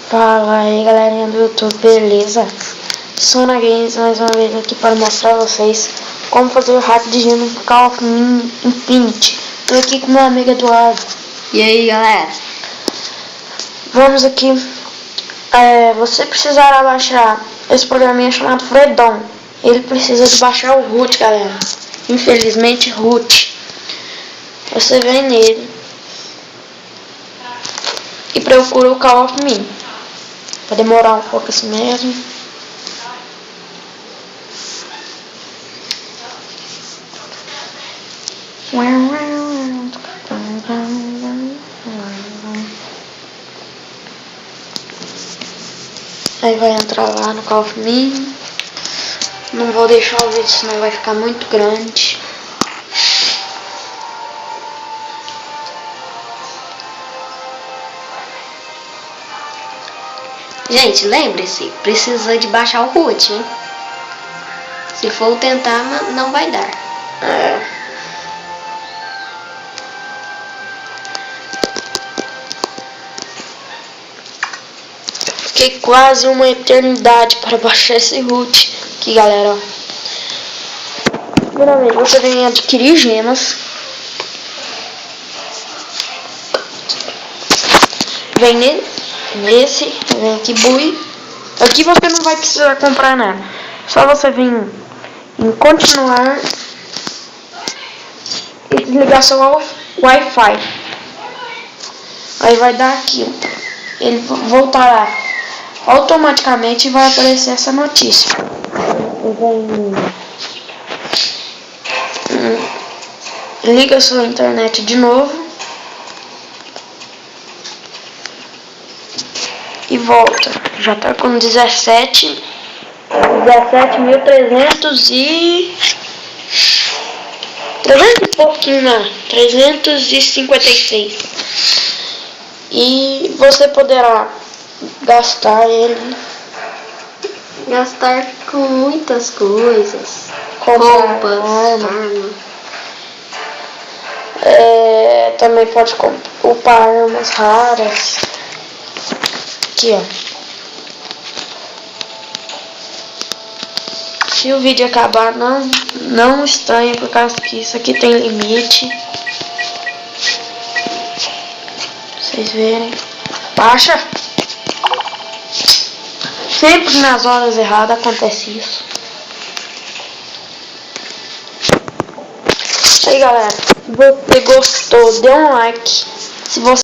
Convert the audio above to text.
Fala aí, galerinha do YouTube, beleza? Sona Games mais uma vez aqui para mostrar a vocês como fazer o hack de gênero no Call of Infinity. Tô aqui com meu amigo Eduardo. E aí, galera? Vamos aqui. Você precisará baixar esse programinha chamado Fredon. Ele precisa de baixar o root, galera. Infelizmente, root. Você vem nele e procura o Call of Me. Vai demorar um pouco assim mesmo. Aí vai entrar lá no Call of Me. Não vou deixar o vídeo, senão vai ficar muito grande. Gente, lembre-se, precisa de baixar o root, hein? Se for tentar, não vai dar. Fiquei quase uma eternidade para baixar esse root aqui, galera. Primeiramente, você vem adquirir gemas. Vem nesse, vem aqui, bui. Aqui você não vai precisar comprar nada. Só você vir em continuar e desligar seu Wi-Fi. Aí vai dar aqui, ele voltará automaticamente e vai aparecer essa notícia. Liga sua internet de novo e volta. Já tá com 17.300 e pouquinho, né? 356. E você poderá gastar ele. Gastar com muitas coisas. Roupas, armas. Também pode upar armas raras. Aqui, ó. Se o vídeo acabar, não estranhe, por causa que isso aqui tem limite. Vocês verem. Baixa. Sempre nas horas erradas acontece isso. Aí, galera, se você gostou, dê um like. Se você